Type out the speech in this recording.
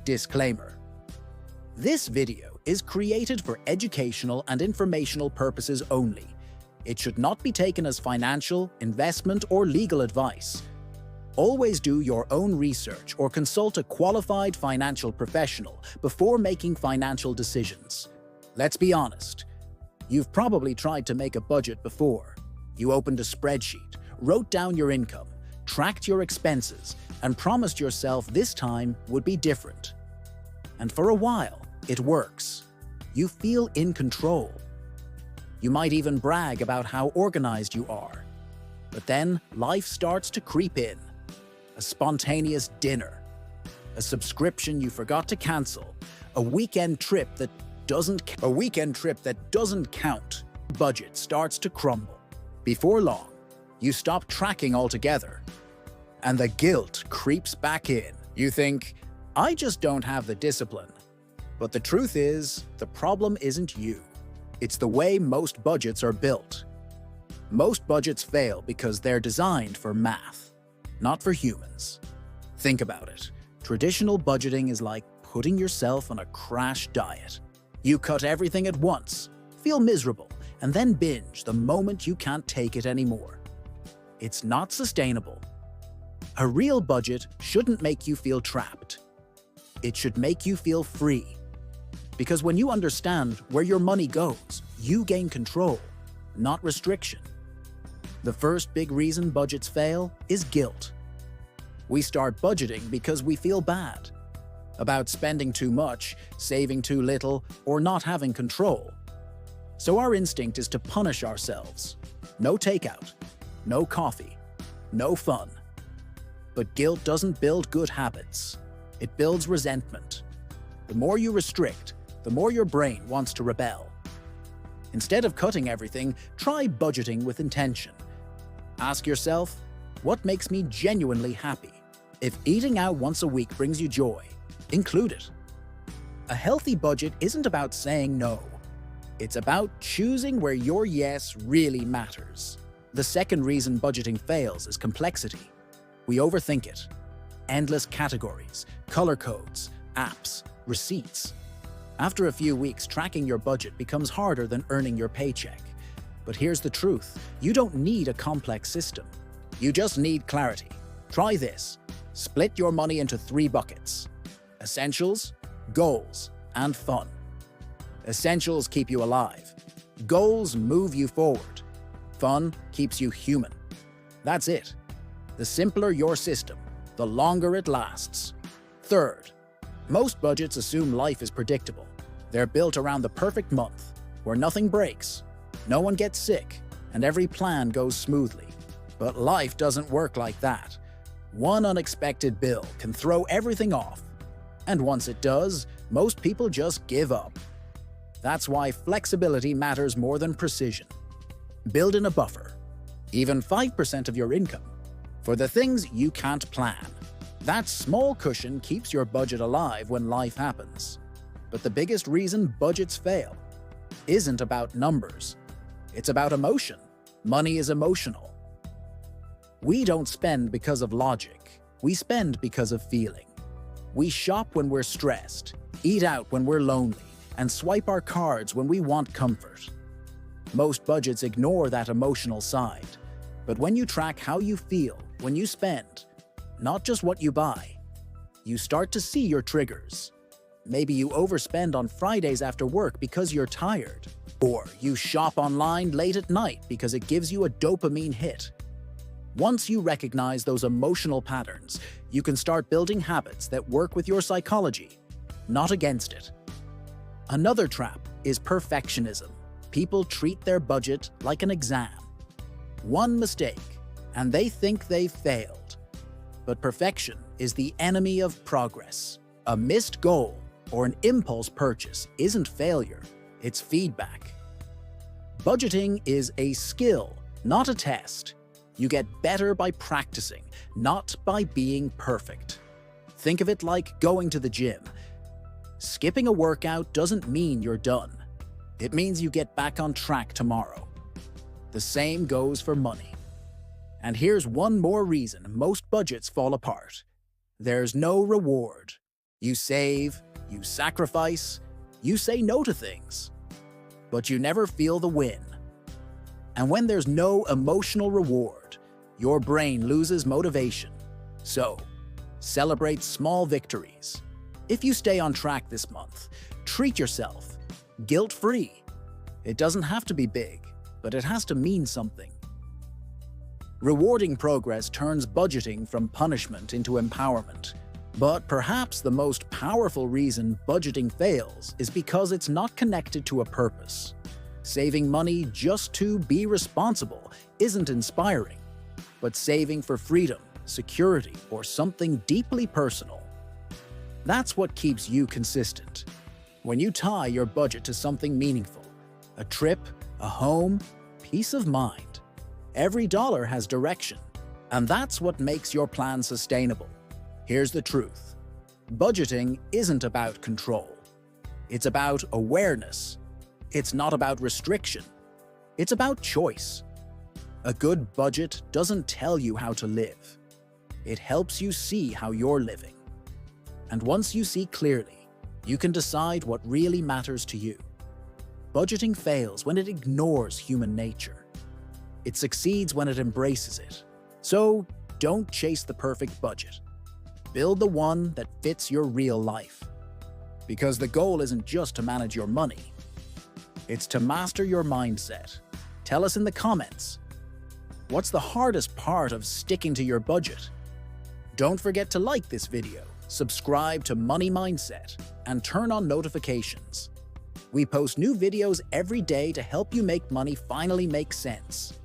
Disclaimer: this video is created for educational and informational purposes only. It should not be taken as financial, investment, or legal advice. Always do your own research or consult a qualified financial professional before making financial decisions. Let's be honest. You've probably tried to make a budget before. You opened a spreadsheet, wrote down your income, tracked your expenses, and promised yourself this time would be different. And for a while, it works. You feel in control. You might even brag about how organized you are. But then life starts to creep in. A spontaneous dinner, a subscription you forgot to cancel, a weekend trip that doesn't count. Budget starts to crumble. Before long, you stop tracking altogether, and the guilt creeps back in. You think, I just don't have the discipline. But the truth is, the problem isn't you. It's the way most budgets are built. Most budgets fail because they're designed for math, not for humans. Think about it. Traditional budgeting is like putting yourself on a crash diet. You cut everything at once, feel miserable, and then binge the moment you can't take it anymore. It's not sustainable. A real budget shouldn't make you feel trapped. It should make you feel free. Because when you understand where your money goes, you gain control, not restriction. The first big reason budgets fail is guilt. We start budgeting because we feel bad about spending too much, saving too little, or not having control. So our instinct is to punish ourselves. No takeout, no coffee, no fun. But guilt doesn't build good habits. It builds resentment. The more you restrict, the more your brain wants to rebel. Instead of cutting everything, try budgeting with intention. Ask yourself, what makes me genuinely happy? If eating out once a week brings you joy, include it. A healthy budget isn't about saying no. It's about choosing where your yes really matters. The second reason budgeting fails is complexity. We overthink it. Endless categories, color codes, apps, receipts. After a few weeks, tracking your budget becomes harder than earning your paycheck. But here's the truth. You don't need a complex system. You just need clarity. Try this. Split your money into 3 buckets: essentials, goals, and fun. Essentials keep you alive. Goals move you forward. Fun keeps you human. That's it. The simpler your system, the longer it lasts. Third, most budgets assume life is predictable. They're built around the perfect month, where nothing breaks, no one gets sick, and every plan goes smoothly. But life doesn't work like that. One unexpected bill can throw everything off. And once it does, most people just give up. That's why flexibility matters more than precision. Build in a buffer, even 5% of your income, for the things you can't plan. That small cushion keeps your budget alive when life happens. But the biggest reason budgets fail isn't about numbers. It's about emotion. Money is emotional. We don't spend because of logic. We spend because of feeling. We shop when we're stressed, eat out when we're lonely, and swipe our cards when we want comfort. Most budgets ignore that emotional side. But when you track how you feel when you spend, not just what you buy, you start to see your triggers. Maybe you overspend on Fridays after work because you're tired. Or you shop online late at night because it gives you a dopamine hit. Once you recognize those emotional patterns, you can start building habits that work with your psychology, not against it. Another trap is perfectionism. People treat their budget like an exam. One mistake, and they think they've failed. But perfection is the enemy of progress. A missed goal or an impulse purchase isn't failure, it's feedback. Budgeting is a skill, not a test. You get better by practicing, not by being perfect. Think of it like going to the gym. Skipping a workout doesn't mean you're done. It means you get back on track tomorrow. The same goes for money. And here's one more reason most budgets fall apart. There's no reward. You save, you sacrifice, you say no to things, but you never feel the win. And when there's no emotional reward, your brain loses motivation. So, celebrate small victories. If you stay on track this month, treat yourself, guilt-free. It doesn't have to be big, but it has to mean something. Rewarding progress turns budgeting from punishment into empowerment. But perhaps the most powerful reason budgeting fails is because it's not connected to a purpose. Saving money just to be responsible isn't inspiring, but saving for freedom, security, or something deeply personal. That's what keeps you consistent. When you tie your budget to something meaningful, a trip, a home, peace of mind, every dollar has direction, and that's what makes your plan sustainable. Here's the truth. Budgeting isn't about control. It's about awareness. It's not about restriction. It's about choice. A good budget doesn't tell you how to live. It helps you see how you're living. And once you see clearly, you can decide what really matters to you. Budgeting fails when it ignores human nature. It succeeds when it embraces it. So don't chase the perfect budget. Build the one that fits your real life. Because the goal isn't just to manage your money. It's to master your mindset. Tell us in the comments. What's the hardest part of sticking to your budget? Don't forget to like this video, subscribe to Money Mindset, and turn on notifications. We post new videos every day to help you make money finally make sense.